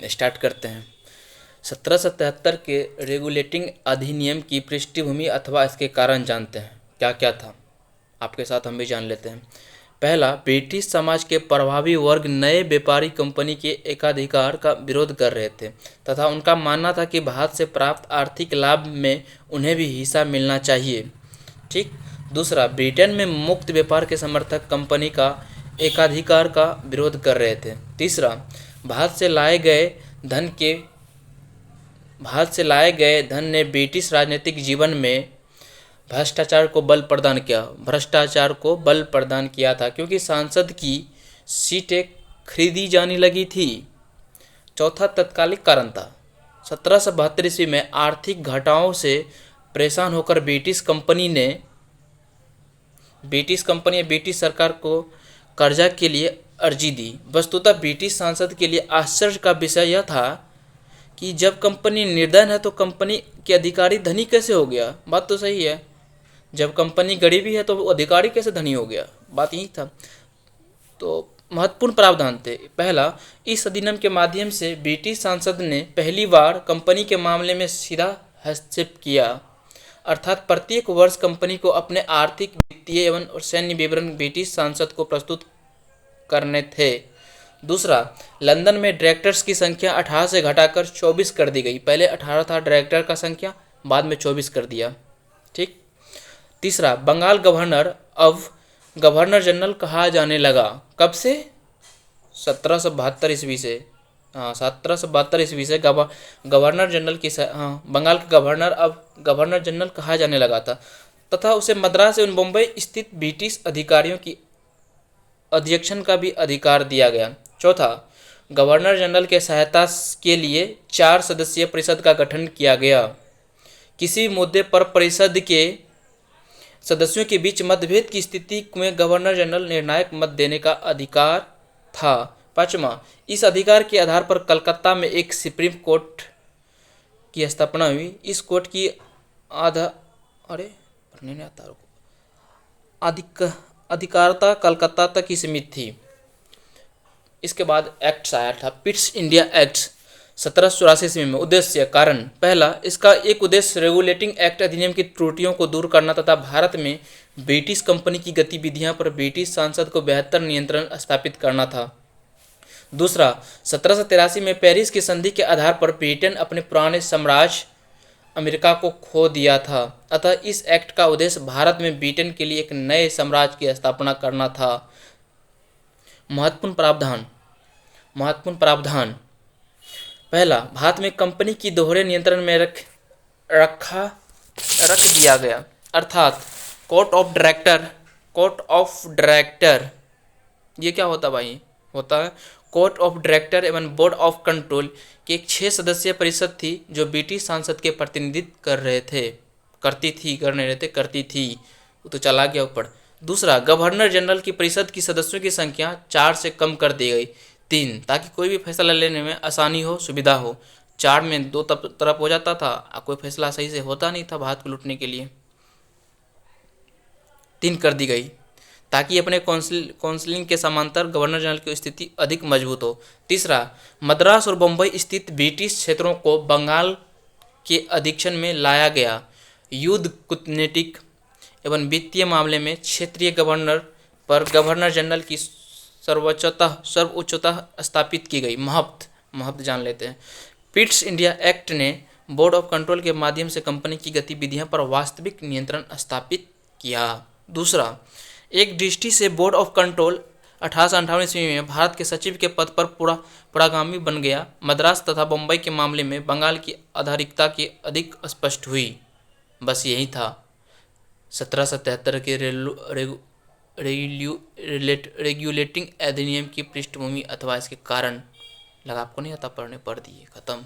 Start करते हैं। 1773 के रेगुलेटिंग अधिनियम की पृष्ठभूमि अथवा इसके कारण जानते हैं। क्या क्या था आपके साथ हम भी जान लेते हैं। पहला, ब्रिटिश समाज के प्रभावी वर्ग नए व्यापारी कंपनी के एकाधिकार का विरोध कर रहे थे तथा उनका मानना था कि भारत से प्राप्त आर्थिक लाभ में उन्हें भी हिस्सा मिलना चाहिए। ठीक। दूसरा, ब्रिटेन में मुक्त व्यापार के समर्थक कंपनी का एकाधिकार का विरोध कर रहे थे। तीसरा, भारत से लाए गए धन के भारत से लाए गए धन ने ब्रिटिश राजनीतिक जीवन में भ्रष्टाचार को बल प्रदान किया था क्योंकि सांसद की सीटें खरीदी जाने लगी थी। चौथा, तत्कालिक कारण था। 1772 ईस्वी में आर्थिक घाटाओं से परेशान होकर ब्रिटिश सरकार को कर्जा के लिए अर्जी दी। वस्तुतः ब्रिटिश सांसद के लिए आश्चर्य का विषय यह था कि जब कंपनी निर्धन है तो कंपनी के अधिकारी धनी कैसे हो गया। बात तो सही है, जब कंपनी गरीबी है तो वो अधिकारी कैसे धनी हो गया, बात यही था। तो महत्वपूर्ण प्रावधान थे। पहला, इस अधिनियम के माध्यम से ब्रिटिश सांसद ने पहली बार कंपनी के मामले में सीधा हस्तक्षेप किया, अर्थात प्रत्येक वर्ष कंपनी को अपने आर्थिक, वित्तीय एवं सैन्य विवरण ब्रिटिश सांसद को प्रस्तुत करने थे। दूसरा, लंदन में डायरेक्टर्स की संख्या 18 से घटाकर 24 कर दी गई। पहले 18 था डायरेक्टर का संख्या, बाद में 24 कर दिया। ठीक। तीसरा, बंगाल गवर्नर अब गवर्नर जनरल कहा जाने लगा। कब से? 1772 ईस्वी से। 1772 ईस्वी से गवर्नर जनरल की बंगाल का गवर्नर अब गवर्नर जनरल कहा जाने लगा था तथा उसे मद्रास एवं मुंबई स्थित ब्रिटिश अधिकारियों की अध्यक्षन का भी अधिकार दिया गया। चौथा, गवर्नर जनरल के सहायता के लिए 4 सदस्यीय परिषद का गठन किया गया। किसी मुद्दे पर परिषद के सदस्यों के बीच मतभेद की स्थिति में गवर्नर जनरल निर्णायक मत देने का अधिकार था। पांचवा, इस अधिकार के आधार पर कलकत्ता में एक सुप्रीम कोर्ट की स्थापना हुई। इस कोर्ट की अधिकारता कलकत्ता तक ही सीमित थी। इसके बाद एक्ट आया था, पिट्स इंडिया एक्ट 1784 ईस्वी में। उद्देश्य, कारण। पहला, इसका एक उद्देश्य रेगुलेटिंग एक्ट अधिनियम की त्रुटियों को दूर करना तथा भारत में ब्रिटिश कंपनी की गतिविधियों पर ब्रिटिश सांसद को बेहतर नियंत्रण स्थापित करना था। दूसरा, 1783 में पेरिस की संधि के आधार पर ब्रिटेन अपने पुराने साम्राज्य अमेरिका को खो दिया था, अतः इस एक्ट का उद्देश्य भारत में ब्रिटेन के लिए एक नए साम्राज्य की स्थापना करना था। महत्वपूर्ण प्रावधान। पहला, भारत में कंपनी की दोहरे नियंत्रण में रख दिया गया, अर्थात कोर्ट ऑफ डायरेक्टर। ये क्या होता भाई? होता है कोर्ट ऑफ डायरेक्टर एवं बोर्ड ऑफ कंट्रोल की एक 6 सदस्यीय परिषद थी जो ब्रिटिश सांसद के प्रतिनिधित्व करती थी। वो तो चला गया ऊपर। दूसरा, गवर्नर जनरल की परिषद की सदस्यों की संख्या 4 से कम कर दी गई। 3, ताकि कोई भी फैसला लेने में आसानी हो, सुविधा हो। 4 में 2 तरफ हो जाता था, कोई फैसला सही से होता नहीं था भारत को लूटने के लिए। 3 कर दी गई ताकि अपने काउंसिलिंग के समांतर गवर्नर जनरल की स्थिति अधिक मजबूत हो। तीसरा, मद्रास और बम्बई स्थित ब्रिटिश क्षेत्रों को बंगाल के अधीक्षण में लाया गया। युद्ध, कूटनीतिक एवं वित्तीय मामले में क्षेत्रीय गवर्नर पर गवर्नर जनरल की सर्वोच्चता स्थापित की गई। महत्व जान लेते हैं। पिट्स इंडिया एक्ट ने बोर्ड ऑफ कंट्रोल के माध्यम से कंपनी की गतिविधियों पर वास्तविक नियंत्रण स्थापित किया। दूसरा, एक दृष्टि से बोर्ड ऑफ कंट्रोल 1858 ईस्वी में भारत के सचिव के पद पर पुरोगामी बन गया। मद्रास तथा बम्बई के मामले में बंगाल की आधिकारिकता की अधिक स्पष्ट हुई। बस यही था 1773 के रेगुलेटिंग अधिनियम की पृष्ठभूमि अथवा इसके कारण। लगा आपको नहीं आता, पढ़ने पढ़ दिए, खत्म।